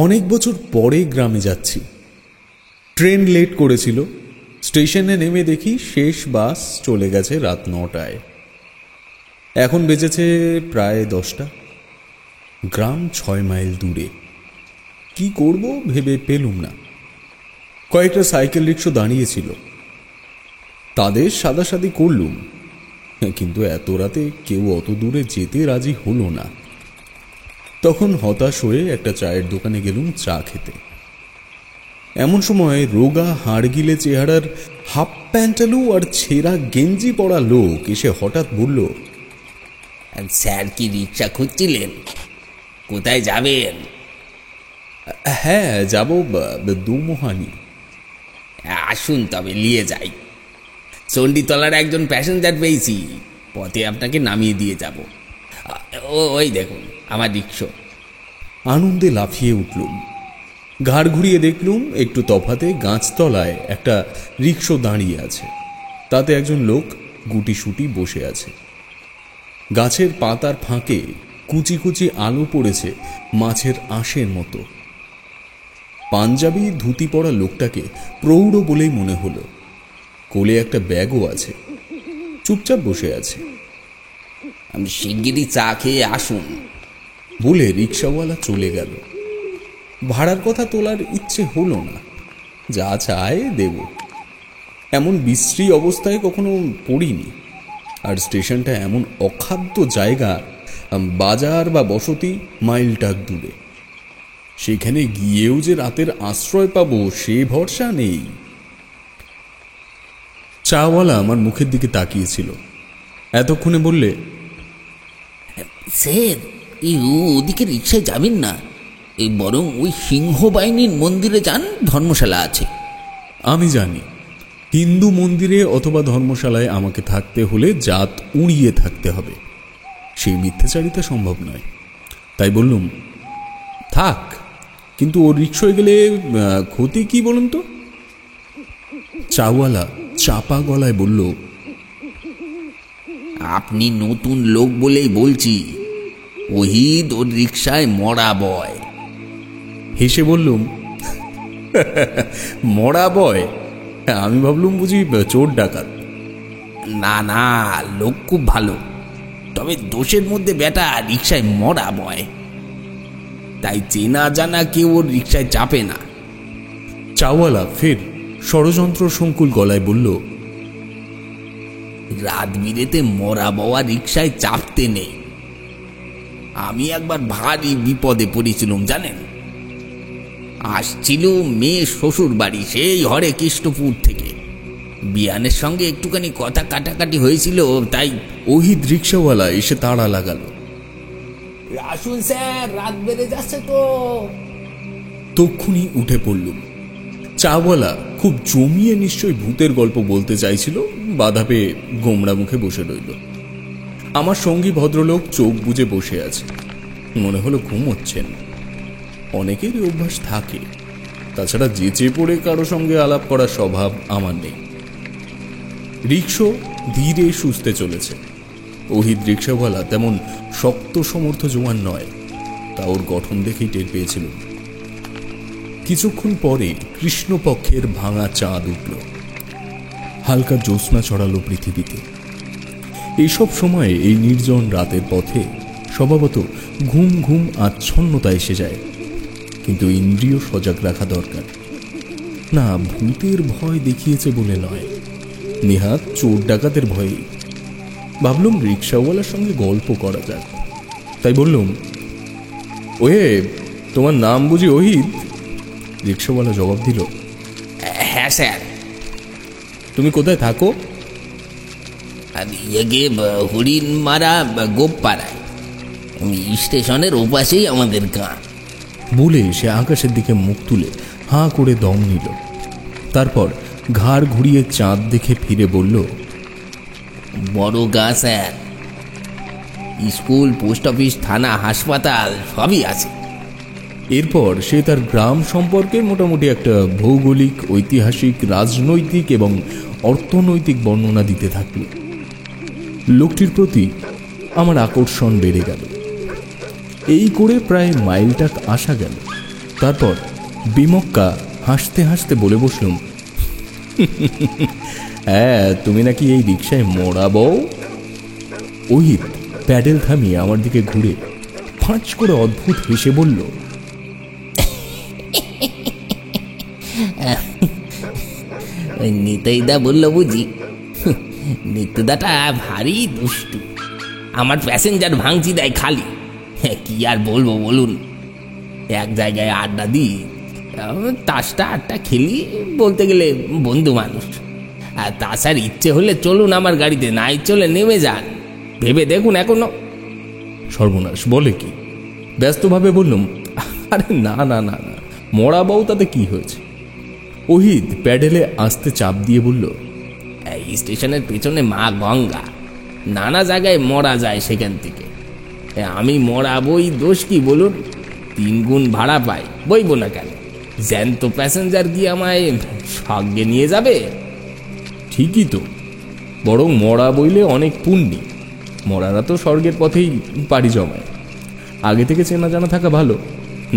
অনেক বছর পরে গ্রামে যাচ্ছি। ট্রেন লেট করেছিল। স্টেশনে নেমে দেখি শেষ বাস চলে গেছে রাত 9টায়। এখন বেজেছে প্রায় 10টা। গ্রাম 6 মাইল দূরে। কি করব ভেবে পেলুম না। কয়েকটা সাইকেল রিক্সা দাঁড়িয়েছিল, তাদের সাদাসাদি করলুম, কিন্তু এত রাতে কেউ অত দূরে যেতে রাজি হলো না। তখন হতাশ হয়ে একটা চায়ের দোকানে গেলুম চা খেতে। এমন সময় রোগা হাড়গিলে চেহারার হাফ প্যান্টালু আর ছেঁড়া গেঞ্জি পরা লোক এসে হঠাৎ বলল, স্যার কি রিক্সা খুঁজছিলেন? কোথায় যাবেন? হ্যাঁ, যাব দুমোহানি। আসুন তবে নিয়ে যাই। চণ্ডীতলার একজন প্যাসেঞ্জার পেয়েছি, পথে আপনাকে নামিয়ে দিয়ে যাব। ওই দেখুন আমার রিক্সা। আনন্দে লাফিয়ে উঠলুম। ঘাড় ঘুরিয়ে দেখলুম একটু তফাতে গাছতলায় একটা রিক্সা দাঁড়িয়ে আছে। তাতে একজন লোক গুটিসুটি বসে আছে। গাছের পাতার ফাঁকে কুচি কুচি আলো পড়েছে মাছের আঁশের মতো। পাঞ্জাবি ধুতি পরা লোকটাকে প্রৌঢ় বলেই মনে হলো। কোলে একটা ব্যাগও আছে। চুপচাপ বসে আছে। আমি শিগগিরই চা খেয়ে আসুন বলে রিক্সাওয়ালা চলে গেল। ভাড়ার কথা তোলার ইচ্ছে হলো না। যা চায় দেব। এমন বিশ্রী অবস্থায় কখনো পড়িনি। আর স্টেশনটা এমন অখাদ্য জায়গা, বাজার বা বসতি মাইলটাক দূরে। সেখানে গিয়েও যে রাতের আশ্রয় পাবো সে ভরসা নেই। চাওয়ালা আমার মুখের দিকে তাকিয়েছিল। এতক্ষণে বললে, স্যার এই ওদিকে রিক্সায় যাবেন না, এই বরং ওই সিংহ বাহিনীর মন্দিরে যান, ধর্মশালা আছে। আমি জানি হিন্দু মন্দিরে অথবা ধর্মশালায় আমাকে থাকতে হলে জাত উড়িয়ে থাকতে হবে। সেই মিথ্যাচারিতা সম্ভব নয়। তাই বললুম, থাক, কিন্তু ওর রিক্সায় গেলে ক্ষতি কি বলুন তো? চাওয়ালা চাপা গলায় বলল, আপনি নতুন লোক বলেই বলছি, ওহিদ ওর রিক্সায় মরা বয়। হেসে বললুম, মরা বয়? আমি ভাবলুম বুঝি চোর ডাকাত। না না, লোক খুব ভালো, তবে দোষের মধ্যে বেটা রিক্সায় মরা বয়, তাই চেনা জানা কেউ ওর রিক্সায় চাপে না। চাওয়ালা ফের ষড়যন্ত্র সংকুল গলায় বলল, রাত বিরেতে মরা বওয়া রিক্সায় চাপতে নেই। আমি একবার ভারী বিপদে পড়েছিলাম জানেন। আসছিল মেয়ে শ্বশুর বাড়ি সেই হরে কৃষ্ণপুর থেকে। বিয়ানের সঙ্গে একটুখানি কথা কাটাকাটি হয়েছিল, তাই ওহিদ রিক্সাওয়ালা এসে তাড়া লাগালো, আসুন স্যার, রাত বেড়ে যাচ্ছে তো। তক্ষুনি উঠে পড়লুম। চাওয়ালা খুব জমিয়ে নিশ্চয়ই ভূতের গল্প বলতে চাইছিল, বাধা পেয়ে গোমড়া মুখে বসে রইল। আমার সঙ্গী ভদ্রলোক চোখ বুজে বসে আছে। মনে হলো ঘুমোচ্ছেন। অনেকেরই অভ্যাস থাকে। তাছাড়া যেচে পড়ে কারো সঙ্গে আলাপ করার স্বভাব আমার নেই। রিক্সা ধীরে সুস্থে চলেছে। ওহিদ রিক্সাওয়ালা তেমন শক্ত সমর্থ জোয়ান নয়, তা ওর গঠন দেখেই টের পেয়েছিল। কিছুক্ষণ পরে কৃষ্ণপক্ষের ভাঙা চাঁদ উঠল। হালকা জ্যোৎস্না ছড়ালো পৃথিবীতে। এইসব সময়ে এই নির্জন রাতের পথে স্বভাবত ঘুম ঘুম আচ্ছন্নতা এসে যায়, কিন্তু ইন্দ্রিয় সজাগ রাখা দরকার। না, ভূতের ভয় দেখিয়েছে বলে নয়, নেহাত চোর ডাকাতের ভয়ে। ভাবলুম রিক্সাওয়ালার সঙ্গে গল্প করা যাক। তাই বললুম, ওহে, তোমার নাম বুঝি ওহিদ? রিক্সাওয়ালা জবাব দিল, হ্যাঁ স্যার। তুমি কোথায় থাকো? হরিণ মারা গোপাড়ায়, স্টেশনের ওপাশেই আমাদের গাঁ। বলে সে আকাশের দিকে মুখ তুলে হাঁ করে দম নিল। তারপর ঘাড় ঘুরিয়ে চাঁদ দেখে ফিরে বলল, বড় গাঁ স্যার, স্কুল, পোস্ট অফিস, থানা, হাসপাতাল সবই আছে। এরপর সে তার গ্রাম সম্পর্কে মোটামুটি একটা ভৌগোলিক, ঐতিহাসিক, রাজনৈতিক এবং অর্থনৈতিক বর্ণনা দিতে থাকল। লোকটির প্রতি আমার আকর্ষণ বেড়ে গেল। এই করে প্রায় মাইলটাক আসা গেল। তারপর বিমক্কা হাসতে হাসতে বলে বসলুম, হ্যাঁ, তুমি নাকি এই রিক্সায় মরাবো? ওহিত প্যাডেল থামিয়ে আমার দিকে ঘুরে ফাঁচ করে অদ্ভুত হেসে বলল, নিতাইদা বললো বুঝি? নিত্যদাটা ভারী দুষ্টু, আমার প্যাসেঞ্জার ভাঙচি দেয় খালি। কি আর বলবো বলুন, এক জায়গায় আড্ডা দিই, তাসটা আড্ডা খেলি, বলতে গেলে বন্ধু মানুষ। আর তাছাড়া ইচ্ছে হলে চলুন আমার গাড়িতে, না ইচ্ছে হলে নেমে যান, ভেবে দেখুন এখনো। সর্বনাশ, বলে কি? ব্যস্তভাবে বললুম, আরে না না না না, মরাবো তাতে কি হয়েছে? ওহিত প্যাডেলে আস্তে চাপ দিয়ে বলল, এই স্টেশনের পেছনে মা গঙ্গা, নানা জায়গায় মরা যায় সেখান থেকে। আমি মরাবই, দোষ কি বলুন? 3 গুণ ভাড়া পাই, বইবো না কেন? জ্যান্ত প্যাসেঞ্জার কি আমায় সঙ্গে নিয়ে যাবে? ঠিকই তো, বরং মরা বইলে অনেক পুণ্যি। মরারা তো স্বর্গের পথেই পাড়ি জমায়। আগে থেকে চেনা জানা থাকা ভালো।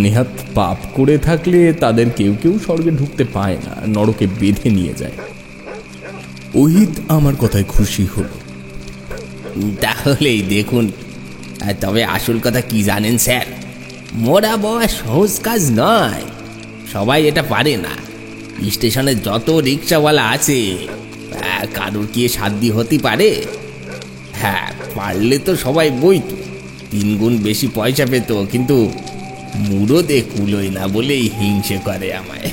নেহাত পাপ করে থাকলে তাদের কেউ কেউ স্বর্গে ঢুকতে পায় না, নরকে বেঁধে নিয়ে যায়। ওহিত আমার কথায় খুশি হলো। তাহলেই দেখুন। তবে আসল কথা কি জানেন স্যার, মরা বওয়া সহজ কাজ নয়, সবাই এটা পারে না। স্টেশনে যত রিক্সাওয়ালা আছে, কারোর কি সাধ্য হতে পারে? হ্যাঁ, পারলে তো সবাই বইত, 3 গুণ বেশি পয়সা পেত, কিন্তু মুরদে কুলোয় না বলেই হিংসে করে আমায়।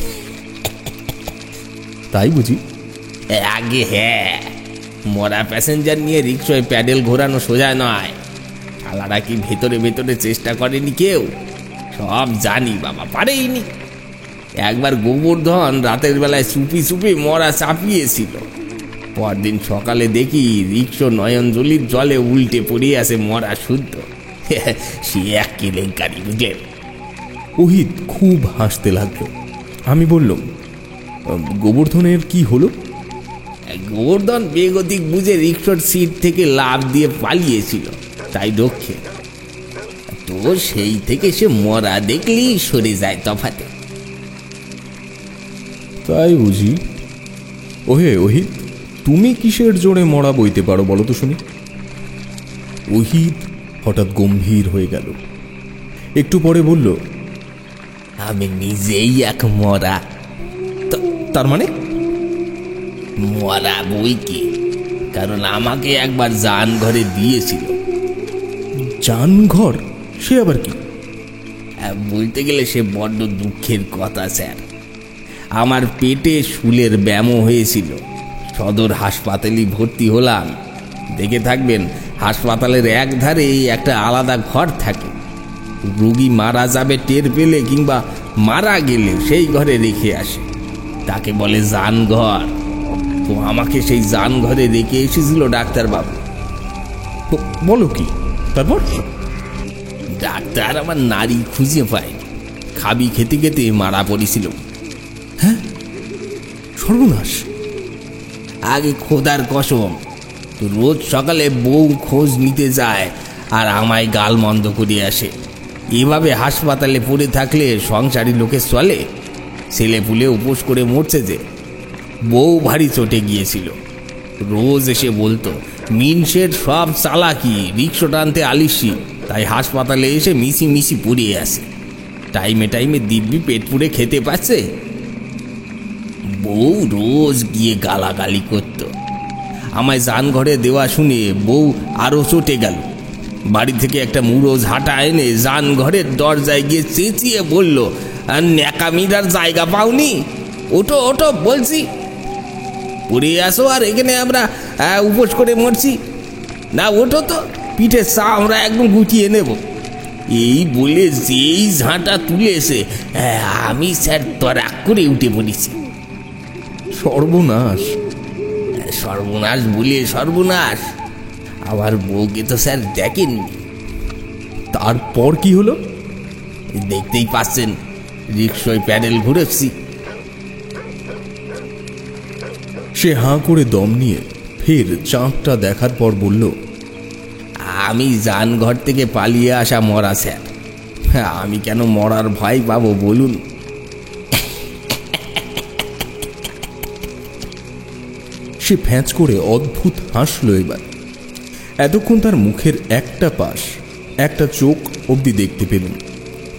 তাই বুঝি? আগে হ্যাঁ, মরা প্যাসেঞ্জার নিয়ে রিক্সায় প্যাডেল ঘোরানো সোজা নয়। শালারা কি ভেতরে ভেতরে চেষ্টা করেনি কেউ? সব জানি বাবা, পারেইনি। একবার গোবর্ধন রাতের বেলায় চুপি চুপি মরা চাপিয়েছিল। পরদিন সকালে দেখি রিক্সা নয়নজলির জলে উল্টে পড়ে আছে মরা শুদ্ধ। সে এক কেলেঙ্কারি, বুঝলেন? ওহিত খুব হাসতে লাগলো। আমি বললাম, গোবর্ধনের কি হলো? গোবর্ধন বেগতিক বুঝে রিক্সার সিট থেকে লাফ দিয়ে পালিয়েছিল, তাই রক্ষে। তো সেই থেকে সে মরা দেখলেই সরে যায় তফাতে। তাই বুঝি? ওহে ওহিত, তুমি কিসের জোরে মরা বইতে পারো বলো তো শুনি? ওহিত হঠাৎ গম্ভীর হয়ে গেল। একটু পরে বলল, আমি নিজেই এক মরা। তার মানে? মরা বই কি, কারণ আমাকে একবার জান ঘরে দিয়েছিল। জানঘর? সে আবার কি? বলতে গেলে সে বড্ড দুঃখের কথা স্যার। আমার পেটে শুলের ব্যামো হয়েছিল, সদর হাসপাতালে ভর্তি হলাম। দেখে থাকবেন, হাসপাতালের এক ধারে একটা আলাদা ঘর থাকে। রোগী মারা যাবে টের পেলে কিংবা মারা গেলে সেই ঘরে রেখে আসে, তাকে বলে জানঘর। তো আমাকে সেই জানঘরে রেখে এসেছিল ডাক্তারবাবু। বলো কি? তারপর? ডাক্তার আমার নারী খুঁজে পায়নি, খাবি খেতে খেতে মারা পড়েছিল। হ্যাঁ, সর্বনাশ! আগে খোদার কসম, রোজ সকালে বউ খোঁজ নিতে যায় আর আমায় গাল মন্দ করে আসে। এভাবে হাসপাতালে পড়ে থাকলে সংসারী লোকের চলে? ছেলে পুলে উপোস করে মরছে যে। বউ ভারী চটে গিয়েছিল, রোজ এসে বলতো মিনসের সব চালাকি, রিক্সা টানতে আলিসি, তাই হাসপাতালে এসে মিশি মিশি পুড়িয়ে আসে। টাইমে টাইমে দিব্যি পেট পুড়ে খেতে পাচ্ছে। বউ রোজ গিয়ে গালাগালি করত। আমায় জানঘরে দেওয়া শুনে বউ আরো চটে গেল। বাড়ি থেকে একটা মুড়ো ঝাঁটা এনে জানঘরের দরজায় গিয়ে চেঁচিয়ে বলল, ন্যাকামিরার জায়গা পাওনি? ওটো ওটো বলছি, পড়ে আসো, আর এখানে আমরা উপোস করে মরছি না। ওঠো তো, পিঠে চা আমরা একদম গুটিয়ে নেব। এই বলে যেই ঝাঁটা তুলেছে, আমি স্যার তরাক করে উঠে পড়েছি। সর্বনাশ! সর্বনাশ বলে সর্বনাশ! আমার বউকে তো স্যার দেখেননি। তারপর কি হলো? দেখতেই পাচ্ছেন, রিক্সায় প্যাডেল ঘুরেছি। সে হাঁ করে দম নিয়ে ফের চাঁদটা দেখার পর বলল, আমি জানঘর থেকে পালিয়ে আসা মরা স্যার। আমি কেন মরার ভয় পাবো বলুন? সে ফ্যাঁচ করে অদ্ভুত হাসল। এবার এতক্ষণ তার মুখের একটা পাশ, একটা চোখ অবধি দেখতে পেলুম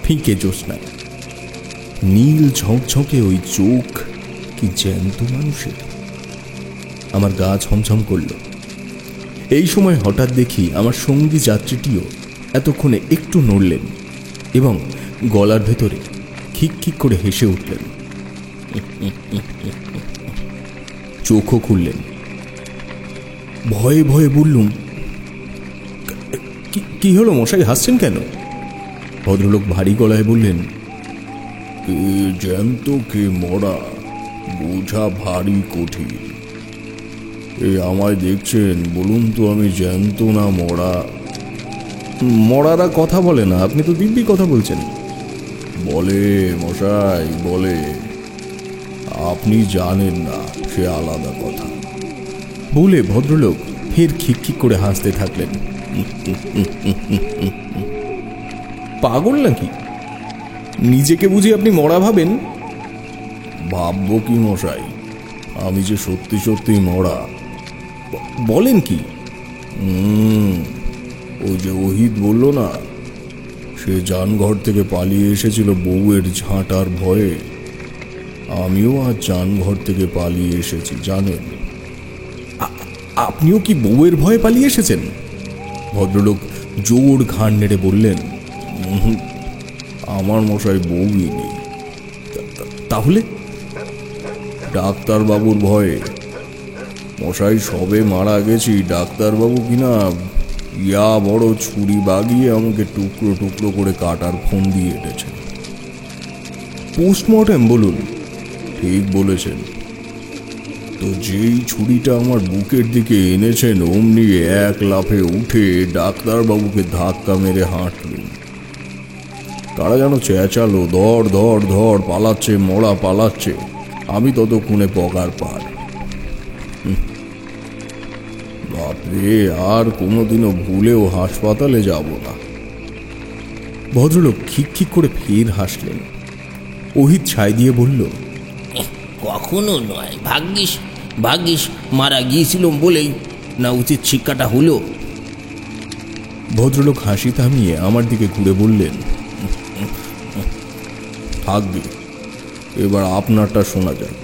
ফিকে জ্যোৎস্নায়। নীল ঝকঝকে ওই চোখ কি জ্যান্ত মানুষের! আমার গা ছমছম করল। এই সময় হঠাৎ দেখি আমার সঙ্গী যাত্রীটিও এতক্ষণে একটু নড়লেন এবং গলার ভেতরে খিক খিক করে হেসে উঠলেন। চোখও খুললেন। ভয়ে ভয়ে বললুম, কি হলো মশাই, হাসছেন কেন? ভদ্রলোক ভারী গলায় বললেন, কে জ্যান্ত কে মরা বোঝা ভারী কঠিন। আমায় দেখছেন, বলুন তো আমি জ্যান্ত না মরা? মরারা কথা বলে না, আপনি তো দিব্যি কথা বলছেন। বলে মশাই বলে, আপনি জানেন না, সে আলাদা কথা। বলে ভদ্রলোক ফের খিকখিক করে হাসতে থাকলেন। পাগল নাকি? নিজেকে বুঝি আপনি মরা ভাবেন? ভাববো কি মশাই, আমি যে সত্যি সত্যি মরা। বলেন কি? ওই যে ওহিদ বলল না, সে জানঘর থেকে পালিয়ে এসেছিল বউয়ের ঝাঁটার ভয়ে। আমিও আজ জানঘর থেকে পালিয়ে এসেছি, জানেন। আপনিও কি বউয়ের ভয়ে পালিয়ে এসেছেন? ভদ্রলোক জোর ঘাড় নেড়ে বললেন, আমার মশাই বউই নেই। তাহলে? ডাক্তারবাবুর ভয়ে। মশাই সবে মারা গেছি, ডাক্তারবাবু কিনা ইয়া বড় ছুরি বাগিয়ে আমাকে টুকরো টুকরো করে কাটার ফোন দিয়ে এটেছেন। পোস্টমর্টেম বলুন? ঠিক বলেছেন। তো যেই ছুরিটা আমার বুকের দিকে এনেছেন, অমনি এক লাফে উঠে ডাক্তারবাবুকে ধাক্কা মেরে হাঁটলুম। তারা যেন চেঁচালো, ধর ধর ধর, পালাচ্ছে মরা পালাচ্ছে। আমি ততক্ষণে পগার পার। বাপরে, আর কোনোদিনও ভুলেও হাসপাতালে যাব না। ভদ্রলোক খিক খিক করে ফের হাসলেন। ওহিদ ছাই দিয়ে বলল, কখনো নয়, ভাগ্যিস ভাগ্যিস মারা গিয়েছিলাম বলেই না উচিত শিক্ষাটা হলো। ভদ্রলোক হাসি থামিয়ে আমার দিকে ঘুরে বললেন, থাকবে, এবার আপনারটা শোনা যায়।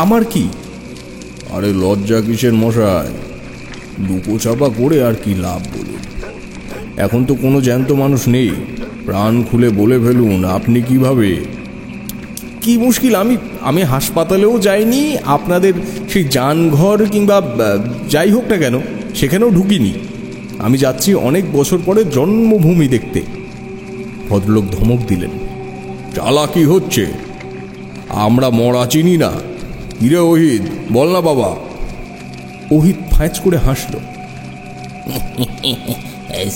আমার কি? আরে লজ্জা কিসের মশাই, লুকো চাপা করে আর কি লাভ বলুন? এখন তো কোনো জ্যান্ত মানুষ নেই, প্রাণ খুলে বলে ফেলুন আপনি কিভাবে। কি মুশকিল, আমি হাসপাতালেও যাইনি, আপনাদের সেই জানঘর কিংবা যাই হোক না কেন সেখানেও ঢুকিনি। আমি যাচ্ছি অনেক বছর পরে জন্মভূমি দেখতে। ভদ্রলোক ধমক দিলেন, চালাকি হচ্ছে, আমরা মরা চিনি না। কিরে ওহিদ, বল না বাবা। ওহিদ ফ্যাঁচ করে হাসল।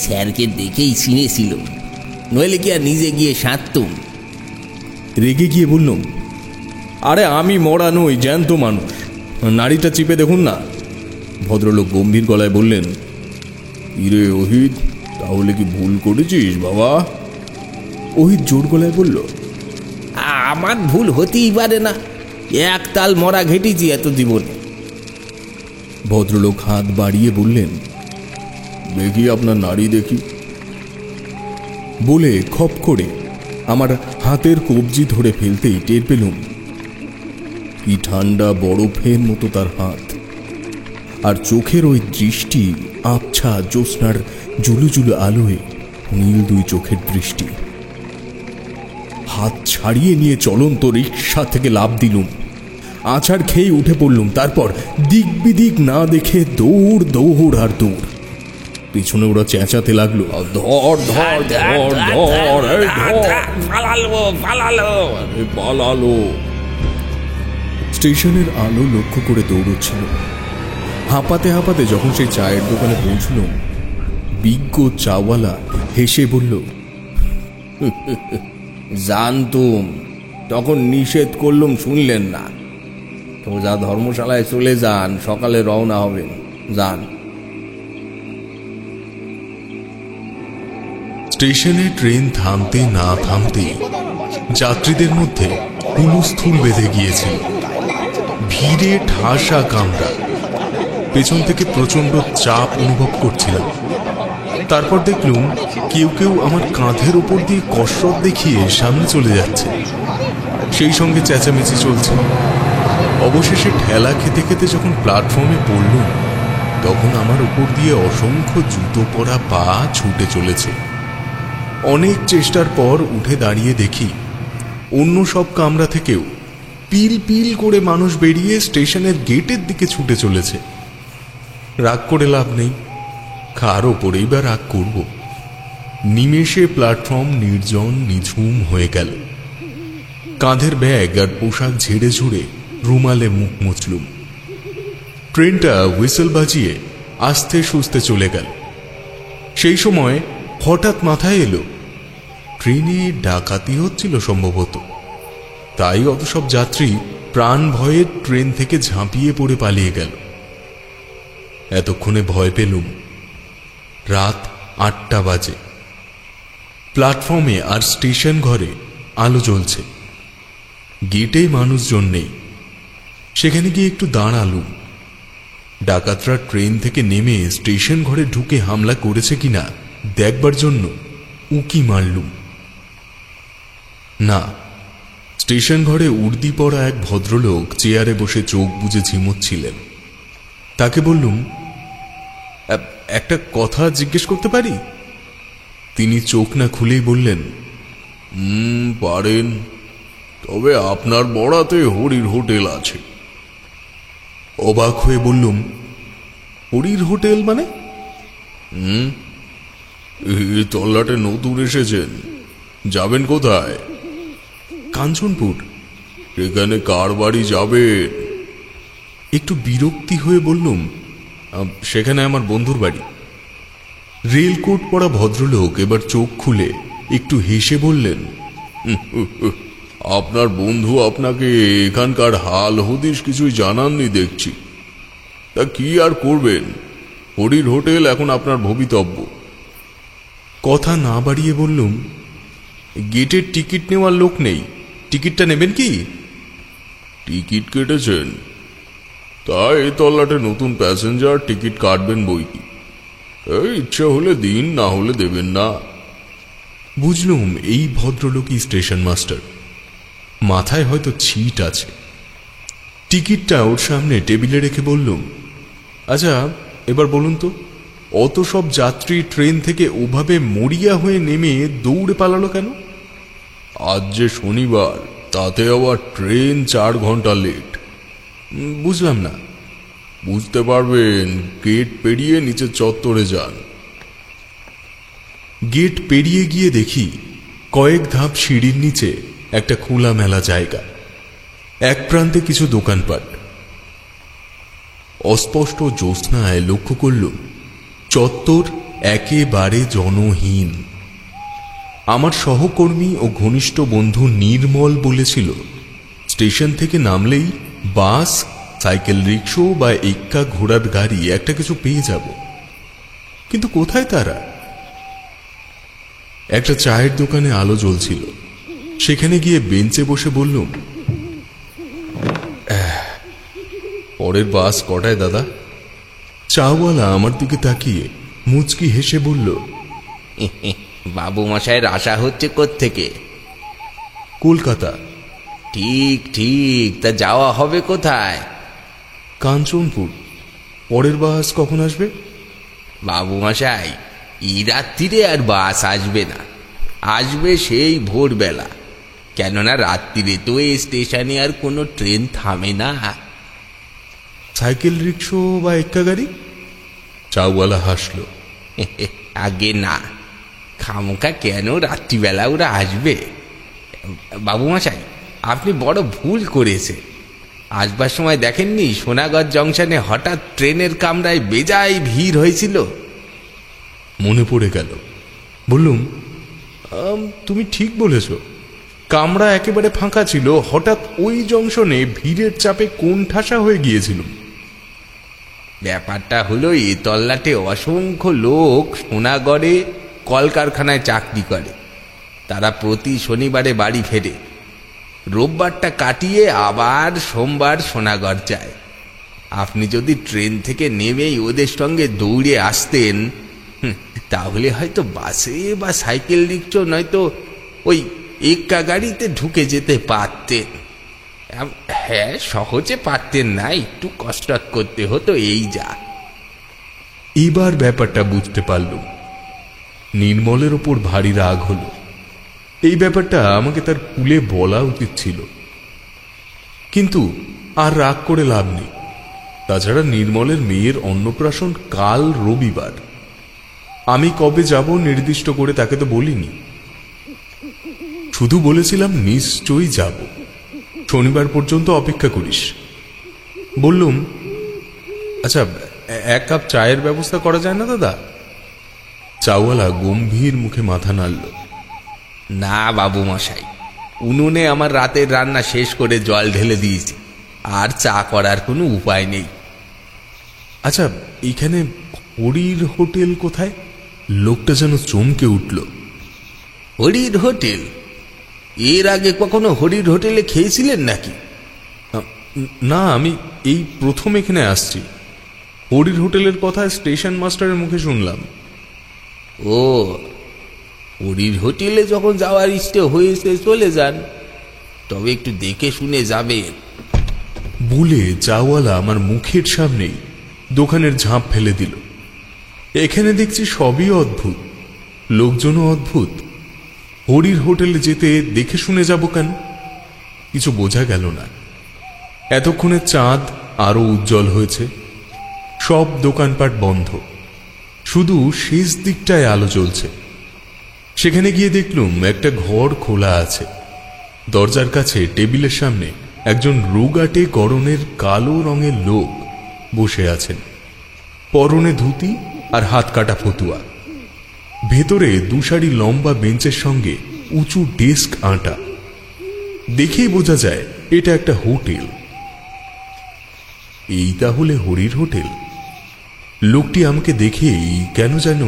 স্যারকে দেখেই চিনেছিল, নইলে কি আর নিজে গিয়ে সারতুম। রেগে গিয়ে বললাম, আরে আমি মরা নই, জ্যান্ত মানুষ, নাড়িটা চিপে দেখুন না। ভদ্রলোক গম্ভীর গলায় বললেন, ইরে ওহিদ, তাহলে কি ভুল করেছিস বাবা? ওহিদ জোর গলায় বলল, আমার ভুল হতেই পারে না, এক তাল মরা ঘেটেছি এত জীবনে। ভদ্রলোক হাত বাড়িয়ে বললেন, দেখি আপনার নাড়ি দেখি। বলে খপ করে আমার হাতের কবজি ধরে ফেলতেই টের পেলুম কি ঠান্ডা বরফের মতো তার হাত, আর চোখের ওই দৃষ্টি আবছা জ্যোৎস্নার জুলুজুলু আলোয় নীল দুই চোখের দৃষ্টি। হাত ছাড়িয়ে নিয়ে চলন্ত রিক্সা থেকে লাফ দিলুম, আছাড় খেয়ে উঠে পড়লুম। তারপর দিক বিদিক না দেখে দৌড় দৌড় আর দৌড়। পিছনে ওরা চেঁচাতে লাগলো, ধর ধর ধর ধর, পালালো। স্টেশনের আলো লক্ষ্য করে দৌড়চ্ছিল। হাঁপাতে হাঁপাতে যখন সেই চায়ের দোকানে পৌঁছলুম, বিজ্ঞ চাওয়ালা হেসে বলল, জানতুম, তখন নিষেধ করলুম, শুনলেন না। সোজা ধর্মশালায় চলে যান, সকালে রওনা হবেন, যান। স্টেশনে ট্রেন থামতে না থামতে যাত্রীদের মধ্যে হুলস্থুল বেঁধে গিয়েছিল। ভিড়ে ঠাসা কামরা। পেছন থেকে প্রচন্ড চাপ অনুভব করছিলাম। তারপর দেখলুম কেউ কেউ আমার কাঁধের উপর দিয়ে কসরত দেখিয়ে সামনে চলে যাচ্ছে, সেই সঙ্গে চেঁচামেচি চলছে। অবশেষে ঠেলা খেতে খেতে যখন প্ল্যাটফর্মে পড়লুম, তখন আমার উপর দিয়ে অসংখ্য জুতো পরা পা ছুটে চলেছে। অনেক চেষ্টার পর উঠে দাঁড়িয়ে দেখি অন্য সব কামরা থেকেও পিল পিল করে মানুষ বেরিয়ে স্টেশনের গেটের দিকে ছুটে চলেছে। রাগ করে লাভ নেই, কার ওপরেই বা রাগ করব। নিমেষে প্ল্যাটফর্ম নির্জন নিঝুম হয়ে গেল। কাঁধের ব্যাগ আর পোশাক ঝেড়ে ঝুড়ে রুমালে মুখ মুছলুম। ট্রেনটা হুইসেল বাজিয়ে আস্তে সুস্তে চলে গেল। সেই সময় হঠাৎ মাথায় এলো ট্রেনে ডাকাতি হচ্ছিল সম্ভবত, তাই অত সব যাত্রী প্রাণ ভয়ে ট্রেন থেকে ঝাঁপিয়ে পড়ে পালিয়ে গেল। এতক্ষণে ভয় পেলুম। রাত 8টা বাজে। প্ল্যাটফর্মে আর স্টেশন ঘরে আলো জ্বলছে। গেটে মানুষজন নেই। সেখানে গিয়ে একটু দাঁড়ালুম। ডাকাতরা ট্রেন থেকে নেমে স্টেশন ঘরে ঢুকে হামলা করেছে কিনা দেখবার জন্য উকি মারলুম। না, স্টেশন ঘরে উর্দি পরা এক ভদ্রলোক চেয়ারে বসে চোখ বুজে ঝিমুচ্ছিলেন। তাকে বললুম, একটা কথা জিজ্ঞেস করতে পারি? তিনি চোখ না খুলেই বললেন, পারেন, তবে আপনার বড়াতে হরির হোটেল আছে। অবাক হয়ে বললুম, হরির হোটেল মানে? এই তল্লাটে নতুন এসেছেন, যাবেন কোথায়? কাঞ্চনপুর। এখানে কার বাড়ি যাবেন? একটু বিরক্তি হয়ে বললুম, সেখানে আমার বন্ধুর বাড়ি। রেলকোট পরা ভদ্রলোক এবার চোখ খুলে একটু হেসে বললেন, আপনার বন্ধু আপনাকে এখানকার হাল হদিস কিছুই জানাননি দেখছি। তা কি আর করবেন, হরির হোটেল এখন আপনার ভবিতব্য। কথা না বাড়িয়ে বললুম, গেটের টিকিট নেওয়ার লোক নেই, টিকিটটা নেবেন কি? টিকিট কেটেছেন? তা এই তল্লাটে নতুন প্যাসেঞ্জার, টিকিট কাটবেন বই কি? এই ইচ্ছা হলে দিন, না হলে দেবেন না। বুঝলুম এই ভদ্রলোকই স্টেশন মাস্টার। মাথায় হয়তো ছিট আছে। টিকিটটা ওর সামনে টেবিলে রেখে বললুম, আচ্ছা এবার বলুন তো, অত সব যাত্রী ট্রেন থেকে ওভাবে মরিয়া হয়ে নেমে দৌড়ে পালালো কেন? আজ যে শনিবার, তাতে আবার ট্রেন 4 ঘন্টা লেট। বুঝলাম না। বুঝতে পারবেন, গেট পেরিয়ে নিচে চত্বরে যান। গেট পেরিয়ে গিয়ে দেখি কয়েক ধাপ সিঁড়ির নিচে একটা খোলামেলা জায়গা। এক প্রান্তে কিছু দোকানপাট। অস্পষ্ট জ্যোৎস্নায় লক্ষ্য করলুম চত্বর একেবারে জনহীন। আমার সহকর্মী ও ঘনিষ্ঠ বন্ধু নির্মল বলেছিল, স্টেশন থেকে নামলেই বাস, সাইকেল রিক্সা বা এক্কা ঘোড়ার গাড়ি একটা কিছু পেয়ে যাব। কিন্তু কোথায় তারা? একটা চায়ের দোকানে আলো জ্বলছিল। সেখানে গিয়ে বেঞ্চে বসে বললুম, পরের বাস কটায় দাদা? চাওয়ালা আমার দিকে তাকিয়ে মুচকি হেসে বলল, বাবু মশাইয়ের আশা হচ্ছে কোত্থেকে? কলকাতা। ঠিক ঠিক, তা যাওয়া হবে কোথায়? কাঞ্চনপুর। পরের বাস কখন আসবে? বাবু মশাই, এই রাত্রিরে আর বাস আসবে না, আসবে সেই ভোরবেলা। কেননা রাত্রিরে তো এই স্টেশনে আর কোনো ট্রেন থামে না। সাইকেল রিক্সা বা এক্কা গাড়ি? চাওয়ালা হাসল। আগে না, খামোকা কেন রাত্রিবেলা ওরা আসবে? বাবু মশাই, আপনি বড় ভুল করেছে। আসবার সময় দেখেননি সোনাগঞ্জ জংশনে হঠাৎ ট্রেনের কামরায় বেজায় ভিড় হয়েছিল? মনে পড়ে গেল। বললুম, তুমি ঠিক বলেছ, কামরা একেবারে ফাঁকা ছিল। হঠাৎ ওই জংশনে ভিড়ের চাপে কোণঠাসা হয়ে গিয়েছিল। ব্যাপারটা হলো, এ তল্লাটে অসংখ্য লোক সোনাগড়ে কলকারখানায় চাকরি করে। তারা প্রতি শনিবারে বাড়ি ফেরে, রোববারটা কাটিয়ে আবার সোমবার সোনাগড় যায়। আপনি যদি ট্রেন থেকে নেমেই ওদের সঙ্গে দৌড়ে আসতেন, তাহলে হয়তো বাসে বা সাইকেল রিক্সা নয়তো ওই এক্কা গাড়িতে ঢুকে যেতে পারতেন। হ্যাঁ, সহজে পারতেন না, একটু কষ্ট করতে হতো, এই যা। এবার ব্যাপারটা বুঝতে পারলুম। নির্মলের ওপর ভারী রাগ হলো। এই ব্যাপারটা আমাকে তার কুলে বলা উচিত ছিল, কিন্তু আর রাগ করে লাভ নেই। তাছাড়া নির্মলের মেয়ের অন্নপ্রাশন কাল রবিবার। আমি কবে যাব নির্দিষ্ট করে তাকে তো বলিনি, শুধু বলেছিলাম নিশ্চয়ই যাব, শনিবার পর্যন্ত অপেক্ষা করিস। বললুম, আচ্ছা, 1 কাপ চায়ের ব্যবস্থা করা যায় না দাদা? চাওয়ালা গম্ভীর মুখে মাথা নাড়ল। না বাবু মশাই, উনুনে আমার রাতের রান্না শেষ করে জল ঢেলে দিয়েছি, আর চা করার কোনো উপায় নেই। আচ্ছা, এখানে হরির হোটেল কোথায়? লোকটা যেন চমকে উঠল। হরির হোটেল? এর আগে কখনো হরির হোটেলে খেয়েছিলেন নাকি? না, আমি এই প্রথম এখানে আসছি। হরির হোটেলের কথা স্টেশন মাস্টারের মুখে শুনলাম। ও, হরির হোটেলে যখন যাওয়ার ইচ্ছে হয়েছে চলে যান, তবে একটু দেখে শুনে যাবেন। বলে চাওয়ালা আমার মুখের সামনেই দোকানের ঝাঁপ ফেলে দিল। এখানে দেখছি সবই অদ্ভুত, লোকজনও অদ্ভুত। হরির হোটেলে যেতে দেখে শুনে যাব কেন? কিছু বোঝা গেল না। এতক্ষণে চাঁদ আরো উজ্জ্বল হয়েছে, সব দোকানপাট বন্ধ, শুধু শেষ দিকটায় আলো জ্বলছে। সেখানে গিয়ে দেখলুম একটা ঘর খোলা আছে। দরজার কাছে টেবিলের সামনে একজন রোগাটে গড়নের কালো রঙের লোক বসে আছেন, পরনে ধুতি আর হাত কাটা ফতুয়া। ভেতরে 2 সারি লম্বা বেঞ্চের সঙ্গে উঁচু ডেস্ক আঁটা। দেখেই বোঝা যায় এটা একটা হোটেল। এই তাহলে হরির হোটেল। লোকটি আমাকে দেখেই কেন যেন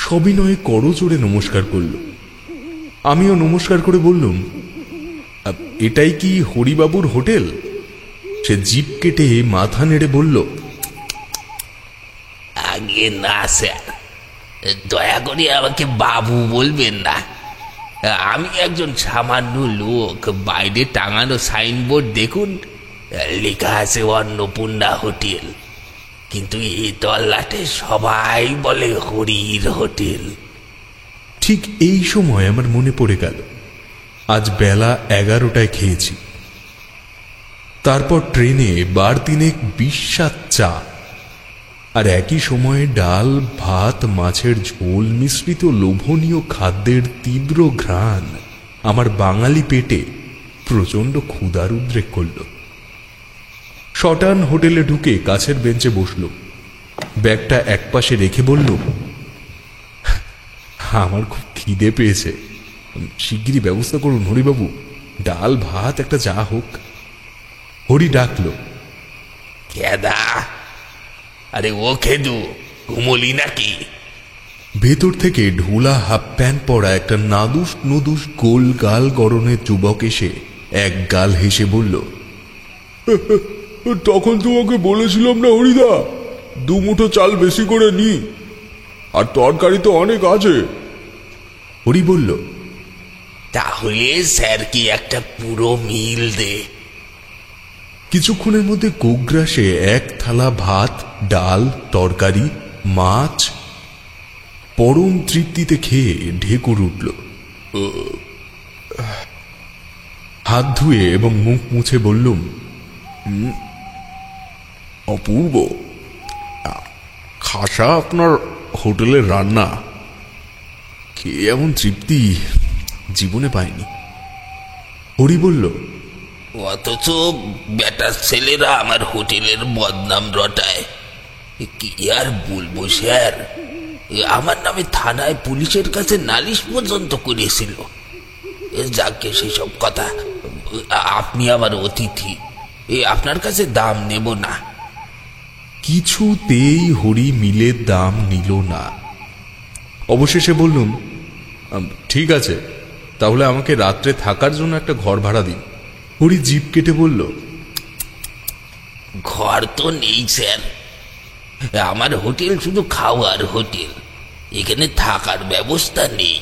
সবিনয়ে করজোড়ে নমস্কার করল। আমিও নমস্কার করে বললুম, এটাই কি হরিবাবুর হোটেল? সে জিভ কেটে মাথা নেড়ে বলল, আগে না স্যার, দয়া করে আমাকে বাবু বলবেন না। আমি একজন সামান্য লোক। বাইরে টাঙানো সাইনবোর্ড দেখুন, লেখা আছে অন্নপূর্ণা হোটেল, কিন্তু এই তল্লাটে সবাই বলে হরির হোটেল। ঠিক এই সময় আমার মনে পড়ে গেল আজ বেলা 11টায় খেয়েছি। তারপর ট্রেনে বার 3 বিস্বাদ চা, আর একই সময়ে ডাল ভাত মাছের ঝোল মিশ্রিত লোভনীয় খাদ্যের তীব্র ঘ্রাণ আমার বাঙালি পেটে প্রচণ্ড ক্ষুধার উদ্রেক করল। শটান হোটেলে ঢুকে কাছের বেঞ্চে বসল, ব্যাগটা একপাশে রেখে বলল, আমার খুব খিদে পেয়েছে, শিগগিরই ব্যবস্থা করুন হরিবাবু, ডাল ভাত একটা চা হোক। হরি ডাকল, কেদা? আরে ও খেদু, ঘুমলি নাকি? ভেতর থেকে ঢোলা হাফ প্যান্ট পরা একটা নাদুস নদুস গোল গাল গড়নের যুবক এসে এক গাল হেসে বলল, তখন তোমাকে বলেছিলাম না হরিদা, 2 মুঠো চাল বেশি করে নি, আর তরকারি তো অনেক আছে। হরি বলল, তাহলে স্যার কি একটা পুরো মিল দে। কিছুক্ষণের মধ্যে কোগ্রাসে 1 থালা ভাত, ডাল, তরকারি, মাছ। পরম তৃপ্তিতে খেয়ে ঢেকুর উঠল। হাত ধুয়ে এবং মুখ মুছে বললুম, অপূর্ব, খাসা আপনার হোটেলের রান্না, খেয়ে এমন তৃপ্তি জীবনে পাইনি। হরি বলল, অথচ বেটার ছেলেরা আমার হোটেলের বদনাম রটায়। কি আর বলবো স্যার, আমার নামে থানায় পুলিশের কাছে নালিশ পর্যন্ত করেছিল। যাকে সেসব কথা, আপনি আমার অতিথি, আপনার কাছে দাম নেব না। কিছুতেই হরি মিলের দাম নিল না। অবশেষে বললুম, ঠিক আছে, তাহলে আমাকে রাত্রে থাকার জন্য একটা ঘর ভাড়া দিন। হরি জিভ কেটে বলল, ঘর তো নেই স্যার, আমার হোটেল শুধু খাওয়ার হোটেল, এখানে থাকার ব্যবস্থা নেই।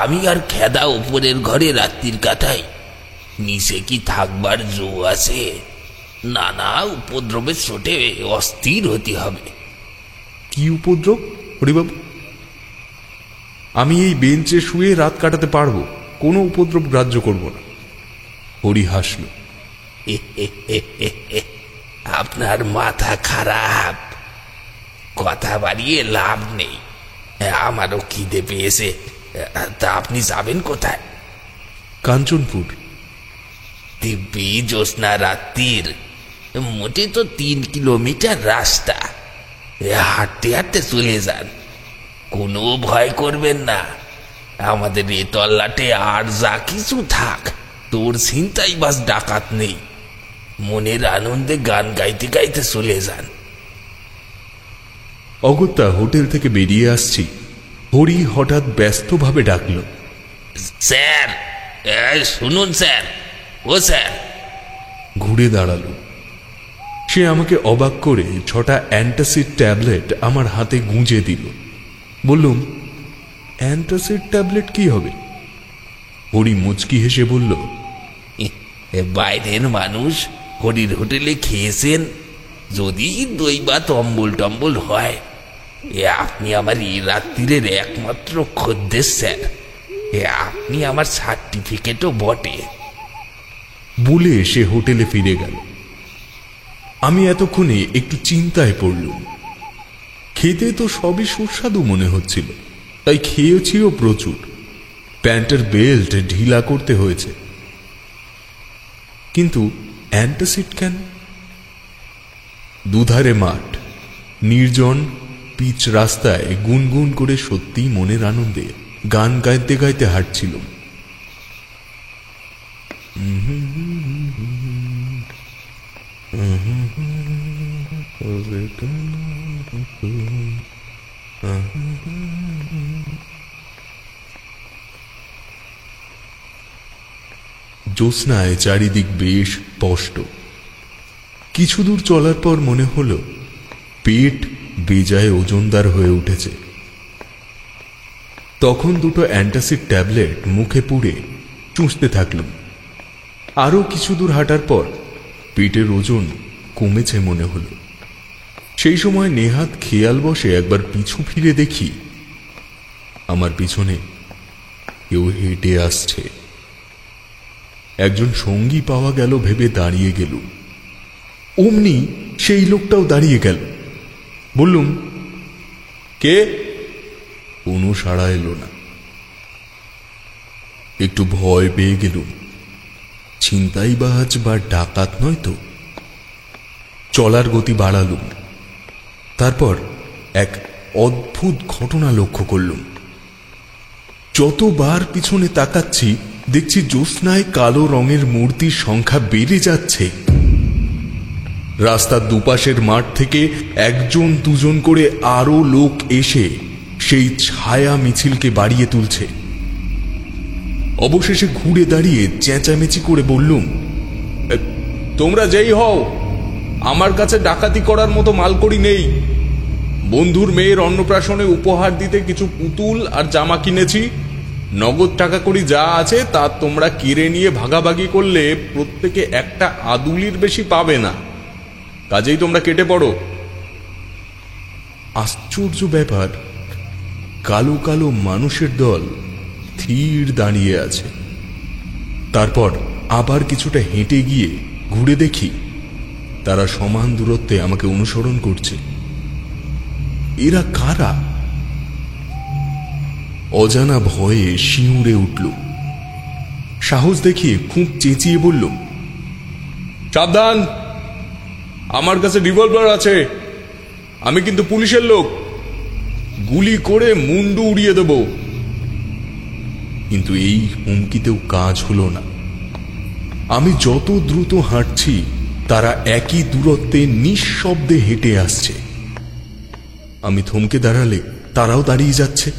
আমি আর খেদা উপরের ঘরে রাত্রির কাটাই, নিচে কি থাকবার জো আছে? নানা উপদ্রবের চোটে অস্থির হতে হবে। কি উপদ্রব হরিবাবু? আমি এই বেঞ্চে শুয়ে রাত কাটাতে পারবো, কোনো উপদ্রব গ্রাহ্য করব না। হরি হাসল। আপনার মাথা খারাপ, কথা বাড়িয়ে লাভ নেই। আমারও খিদে পেয়েছে, তা আপনি যাবেন কোথায়? কাঞ্চনপুর। দিব্যি জ্যোৎস্না রাত্রির, মোটে তো 3 কিলোমিটার রাস্তা, হাঁটতে হাঁটতে চলে যান, কোনো ভয় করবেন না। আমাদের এ তল্লাটে আর যা কিছু থাক, তোর চিন্তাই বাস ডাকাত নেই। মনের আনন্দে গান গাইতে গাইতে চলে যান। অগত্যা হোটেল থেকে বেরিয়ে আসছি, হরি হঠাৎ ব্যস্তভাবে ডাকল, স্যার, শুনুন স্যার, ও স্যার। ঘুরে দাঁড়ালো। সে আমাকে অবাক করে 6টা অ্যান্টাসিড ট্যাবলেট আমার হাতে গুঁজে দিল। বললুম, অ্যান্টাসিড ট্যাবলেট কি হবে? হরি মুচকি হেসে বলল, বাইরের মানুষ হরির হোটেলে খেয়েছেন, যদি দই বা তম্বল টম্বল হয়, আপনি আমার এই রাত্রির একমাত্র খদ্দের স্যার, আপনি আমার সার্টিফিকেটও বটে। বলে সে হোটেলে ফিরে গেল। আমি এতক্ষণে একটু চিন্তায় পড়লুম। খেতে তো সবই সুস্বাদু মনে হচ্ছিল, তাই খেয়েছিও প্রচুর। প্যান্টের বেল্ট ঢিলা করতে হয়েছে, কিন্তু অ্যান্টাসিড কেন? দুধারে মাঠ, নির্জন পিচ রাস্তায় গুনগুন করে সত্যি মনের আনন্দে গান গাইতে গাইতে হাঁটছিলাম। জ্যোৎস্নায় চারিদিক বেশ স্পষ্ট। কিছু দূর চলার পর মনে হলো পেট বেজায় ওজনদার হয়ে উঠেছে। তখন 2টো অ্যান্টাসিড ট্যাবলেট মুখে পুড়ে চুষতে থাকলাম। আরো কিছু দূর হাঁটার পর পেটের ওজন কমেছে মনে হলো। সেই সময় নেহাত খেয়াল বসে একবার পিছু ফিরে দেখি, আমার পিছনে কেউ হেঁটে আসছে। একজন সঙ্গী পাওয়া গেল ভেবে দাঁড়িয়ে গেল। অমনি সেই লোকটাও দাঁড়িয়ে গেল। বললুম, কে? কোনো সাড়া এলো না। একটু ভয় পেয়ে গেলুম, ছিনতাইবাজ বা ডাকাত নয় তো। চলার গতি বাড়ালুম। তারপর এক অদ্ভুত ঘটনা লক্ষ্য করলুম। যতবার পিছনে তাকাচ্ছি দেখছি জ্যোৎস্নায় কালো রঙের মূর্তির সংখ্যা বেড়ে যাচ্ছে। রাস্তার দুপাশের মাঠ থেকে 1-2 করে আরো লোক এসে সেই ছায়া মিছিলকে বাড়িয়ে তুলছে। অবশেষে ঘুরে দাঁড়িয়ে চেঁচামেচি করে বললুম, তোমরা যেই হও, আমার কাছে ডাকাতি করার মতো মালকড়ি নেই। বন্ধুর মেয়ের অন্নপ্রাশনে উপহার দিতে কিছু পুতুল আর জামা কিনেছি। নগদ টাকা করি যা আছে তা তোমরা কেড়ে নিয়ে ভাগাভাগি করলে প্রত্যেকে একটা আদুলির বেশি পাবে না। কাজেই তোমরা কেটে পড়ো। আশ্চর্য ব্যাপার, কালো কালো মানুষের দল স্থির দাঁড়িয়ে আছে। তারপর আবার কিছুটা হেঁটে গিয়ে ঘুরে দেখি তারা সমান দূরত্বে আমাকে অনুসরণ করছে। এরা কারা? অজানা ভয়ে শিউরে উঠল। সাহস দেখিয়ে খুব চেঁচিয়ে বললুম, সাবধান, আমার কাছে রিভলভার আছে, আমি কিন্তু পুলিশের লোক, গুলি করে মুন্ডু উড়িয়ে দেব। কিন্তু এই হুমকিতেও কাজ হলো না। আমি যত দ্রুত হাঁটছি তারা একই দূরত্বে নিঃশব্দে হেঁটে আসছে। আমি থমকে দাঁড়ালে তারাও দাঁড়িয়ে যাচ্ছে।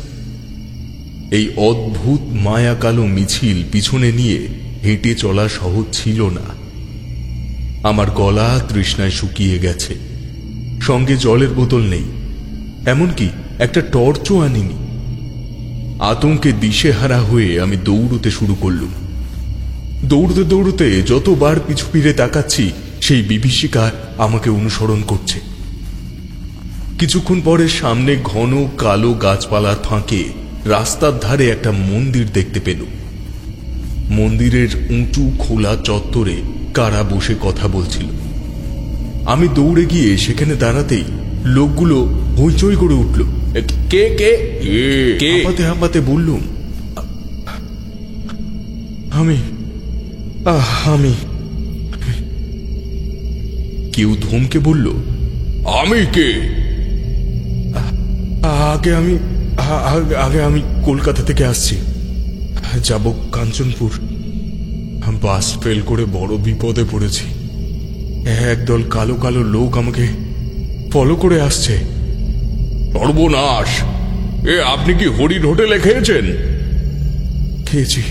এই অদ্ভুত মায়া কালো মিছিল পিছনে নিয়ে হেঁটে চলা সহজ ছিল না। আমার গলা তৃষ্ণায় শুকিয়ে গেছে, সঙ্গে জলের বোতল নেই, এমনকি একটা টর্চও আনিনি। আতঙ্কে দিশেহারা হয়ে আমি দৌড়তে শুরু করলুম। দৌড়তে দৌড়তে যতবার পিছু ফিরে তাকাচ্ছি, সেই বিভীষিকা আমাকে অনুসরণ করছে। কিছুক্ষণ পরে সামনে ঘন কালো গাছপালার ফাঁকে রাস্তার ধারে একটা মন্দির দেখতে পেলুম। মন্দিরের উঁচু খোলা চত্বরে কারা বসে কথা বলছিল। আমি দৌড়ে গিয়ে সেখানে দাঁড়াতেই লোকগুলো হইচই করে উঠল। কে কে কে? হাঁপাতে হাঁপাতে বললুম, আমি আমি কেউ ধমকে বলল, আমি কে? আগে আমি কলকাতা থেকে আসছি, যাব কাঞ্চনপুর। বাস ফেল করে বড় বিপদে পড়েছি। একদল কালো কালো লোক আমাকে ফলো করে আসছে। সর্বনাশ! আপনি কি হরির হোটেলে খেয়েছেন? খেয়েছি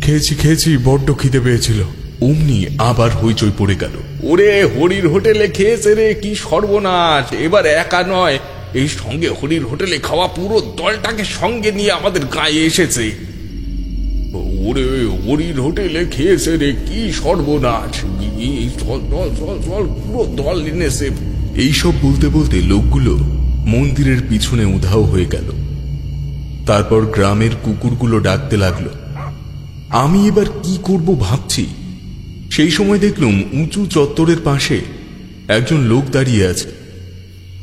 খেয়েছি খেয়েছি, বড্ড খিদে পেয়েছিল। অমনি আবার হইচই পড়ে গেল। ওরে, হরির হোটেলে খেয়েছে রে, কি সর্বনাশ! এবার একা নয়, এই সঙ্গে হরির হোটেলে খাওয়া পুরো দলটাকে সঙ্গে নিয়ে আমাদের গায়ে এসেছে। ওরে, হরির হোটেলে খেয়েছে রে, কি সর্বনাশ! পুরো দল এনেছে। এইসব বলতে বলতে লোকগুলো মন্দিরের পিছনে উধাও হয়ে গেল। তারপর গ্রামের কুকুরগুলো ডাকতে লাগলো। আমি এবার কি করব ভাবছি, সেই সময় দেখলুম উঁচু চত্বরের পাশে একজন লোক দাঁড়িয়ে আছে।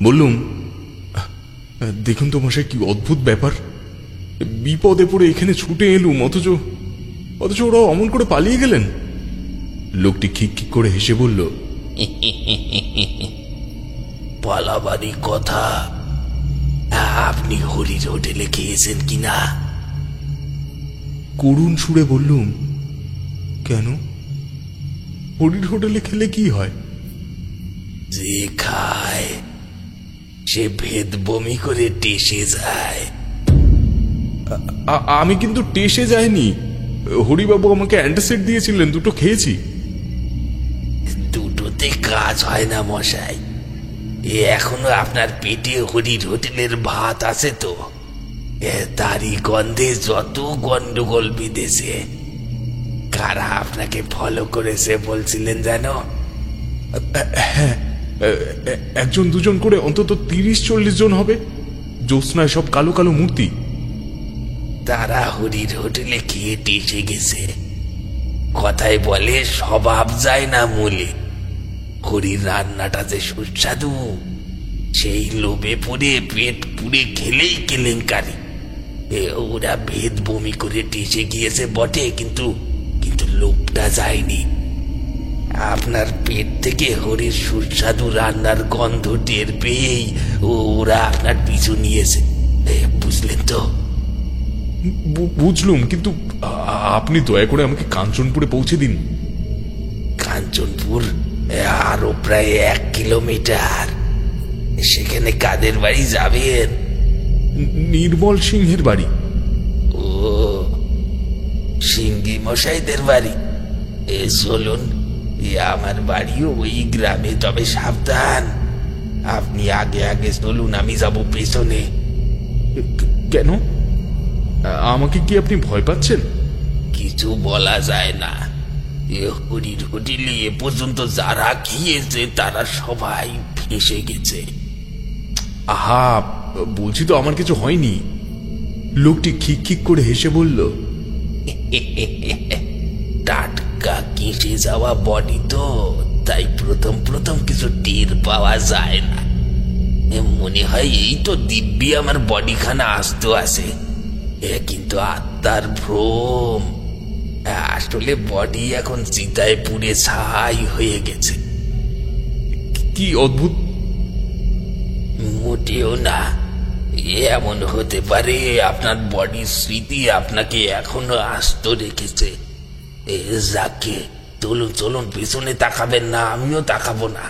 বললুম, দেখুন তো মশাই, কি অদ্ভুত ব্যাপার! বিপদে পড়ে এখানে ছুটে এলুম, অথচ ওরা অমন করে পালিয়ে গেলেন। লোকটি খিক খিক করে হেসে বলল, পালাবারই কথা। আপনি হরির হোটেলে খেয়েছেন কিনা? করুণ সুরে বললুম, কেন? হরির হোটেলে খেলে কি হয়? যে খায় সে ভেদ বমি করে টেসে যায়। আমি কিন্তু টেসে যাইনি। হরিবাবু আমাকে অ্যান্টাসিড দিয়েছিলেন, দুটো খেয়েছি। দুটোতে কাজ হয় না মশাই। এখনো আপনার পেটে হরির হোটেলের ভাত আছে তো, তারই গন্ধে যত গন্ডগোল বিঁধেছে। কারা আপনাকে ফলো করেছে বলছিলেন জানো? হ্যাঁ, একজন দুজন করে অন্তত 30-40 জন হবে। জ্যোৎস্নায় সব কালো কালো মূর্তি। তারা হরির হোটেলে খেয়ে টেসে গেছে। কথায় বলে স্বভাব যায় না মূলে। হরির রান্নাটা যে সুস্বাদু, সেই লোভে পড়ে পেট পুড়ে খেলেই কেলেঙ্কারি। ওরা ভেদ বমি করে টেসে গিয়েছে বটে, কিন্তু লোভটা যায়নি। আপনার পেট থেকে হরির সুস্বাদু রান্নার গন্ধ টের পেয়েই ওরা আপনার পিছু নিয়েছে। বুঝলেন তো? বুঝলুম, কিন্তু আপনি দয়া করে আমাকে কাঞ্চনপুরে পৌঁছে দিন। কাঞ্চনপুর আরো প্রায় 1 কিলোমিটার। সেখানে কাদের বাড়ি যাবেন? নির্মল সিংহের বাড়ি। ও, সিংহি মশাইদের বাড়ি? চলুন, আমার বাড়িও ওই গ্রামে, তবে সাবধান। আপনি আগে আগে চলুন, আমি যাব পেছনে। কেন? আমাকে কি আপনি ভয় পাচ্ছেন? কিছু বলা যায় না। হরির হোটেলে এ পর্যন্ত যারা খেয়েছে তারা সবাই ফেঁসে গেছে। আহা, বলছি তো আমার কিছু হয়নি। লোকটি খিক খিক করে হেসে বলল, টাটকা কেটে যাওয়া বডি তো, তাই প্রথম প্রথম কিছু টের পাওয়া যায় না। মনে হয় এই তো দিব্যি আমার বডিখানা আসতো আছে, কিন্তু আত্মার ভ্রম। আসলে বডি এখন চিতায় পুড়ে ছাই হয়ে গেছে। কি অদ্ভুত! মোটেও না। এমন হতে পারে আপনার বডির স্মৃতি আপনাকে এখনো আস্ত রেখেছে। যাকে চলুন চলুন, পেছনে তাকাবেন না, আমিও তাকাবো না।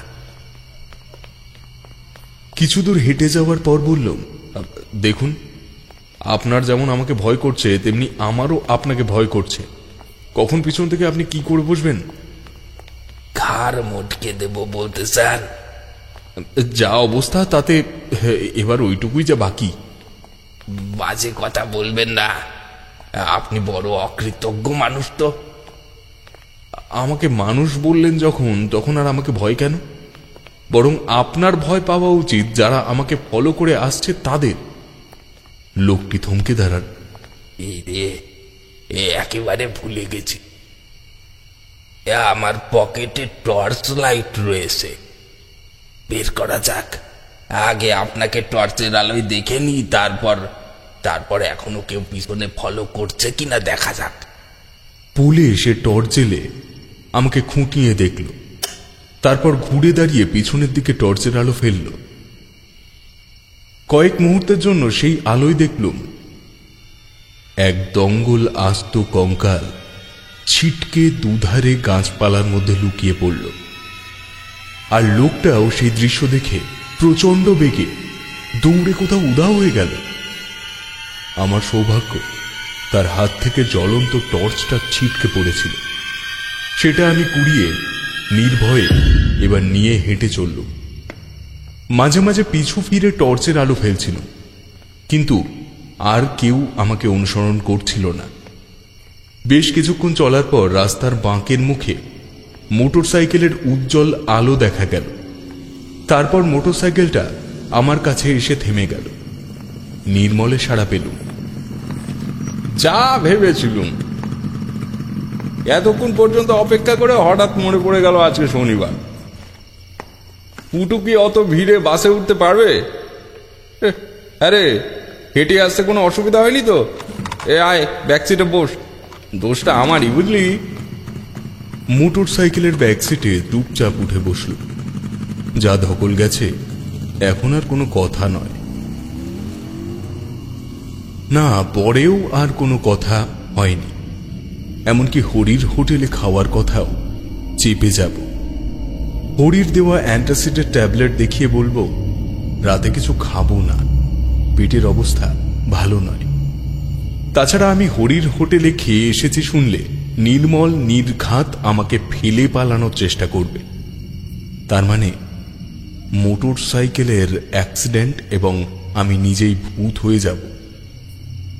কিছু দূর হেঁটে যাওয়ার পর বললাম, দেখুন, আপনার যেমন আমাকে ভয় করছে, তেমনি আমারও আপনাকে ভয় করছে। কখন পিছন থেকে আপনি কি করে বসবেন? ঘাড় মোটকে দেব বলতে চান? যা অবস্থা তাতে এবার ওইটুকুই যা বাকি। বাজে কথা বলবেন না, আপনি বড় অকৃতজ্ঞ মানুষ তো। আমাকে মানুষ বললেন যখন, তখন আর আমাকে ভয় কেন? বরং আপনার ভয় পাওয়া উচিত যারা আমাকে ফলো করে আসছে তাদের। লোকটি থমকে দাঁড়ান। এই রে, একেবারে ভুলে গেছি, আমার পকেটে টর্চ লাইট রয়েছে, বের করা যাক। আগে আপনাকে টর্চের আলোয় দেখে নি, তারপর এখনো কেউ পিছনে ফলো করছে কিনা দেখা যাক। পুলে এসে টর্চ জেলে আমাকে খুঁটিয়ে দেখল, তারপর ঘুরে দাঁড়িয়ে পিছনের দিকে টর্চের আলো ফেলল। কয়েক মুহূর্তের জন্য সেই আলোয় দেখলুম এক দঙ্গল আস্ত কঙ্কাল ছিটকে দুধারে গাছপালার মধ্যে লুকিয়ে পড়ল। আর লোকটাও সেই দৃশ্য দেখে প্রচন্ড বেগে দৌড়ে কোথাও উধাও হয়ে গেল। আমার সৌভাগ্য, তার হাত থেকে জ্বলন্ত টর্চটা ছিটকে পড়েছিল। সেটা আমি কুড়িয়ে নির্ভয়ে এবার নিয়ে হেঁটে চলল। মাঝে মাঝে পিছু ফিরে টর্চের আলো ফেলছিল, কিন্তু আর কেউ আমাকে অনুসরণ করছিল না। বেশ কিছুক্ষণ চলার পর রাস্তার বাঁকের মুখে মোটরসাইকেলের উজ্জ্বল আলো দেখা গেল। তারপর মোটরসাইকেলটা আমার কাছে এসে থেমে গেল। নির্মলে সাড়া পেলুম। যা ভেবেছিলুম, এতক্ষণ পর্যন্ত অপেক্ষা করে হঠাৎ মনে পড়ে গেল আজকে শনিবার। পুটু কি অত ভিড়ে বাসে উঠতে পারবে? আরে, হেঁটে আসতে কোনো অসুবিধা হয়নি তো? আয়, ব্যাক সিটে বস, দোষটা আমারই, বুঝলি? মোটরসাইকেলের ব্যাক সিটে চুপচাপ উঠে বসল। যা ধকল গেছে, এখন আর কোনো কথা নয়। না, পরেও আর কোনো কথা হয়নি। এমনকি হরির হোটেলে খাওয়ার কথাও চেপে যাব। হরির দেওয়া অ্যান্টাসিডের ট্যাবলেট দেখিয়ে বলবো রাতে কিছু খাবো না, পেটের অবস্থা ভালো নয়। তাছাড়া আমি হরির হোটেলে খেয়ে এসেছি শুনলে নির্মল নির্ঘাত আমাকে ফেলে পালানোর চেষ্টা করবে। তার মানে মোটর সাইকেলের অ্যাক্সিডেন্ট এবং আমি নিজেই ভূত হয়ে যাব।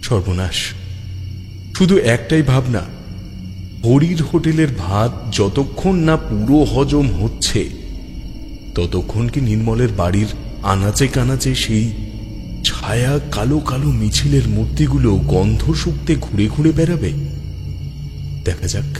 সর্বনাশ! শুধু একটাই ভাবনা, হরির হোটেলের ভাত যতক্ষণ না পুরো হজম হচ্ছে ততক্ষণ কি নির্মলের বাড়ির আনাচে কানাচে সেই ছায়া কালো কালো মিছিলের মূর্তিগুলো গন্ধ শুকতে ঘুরে ঘুরে বেড়াবে? দেখা যাক।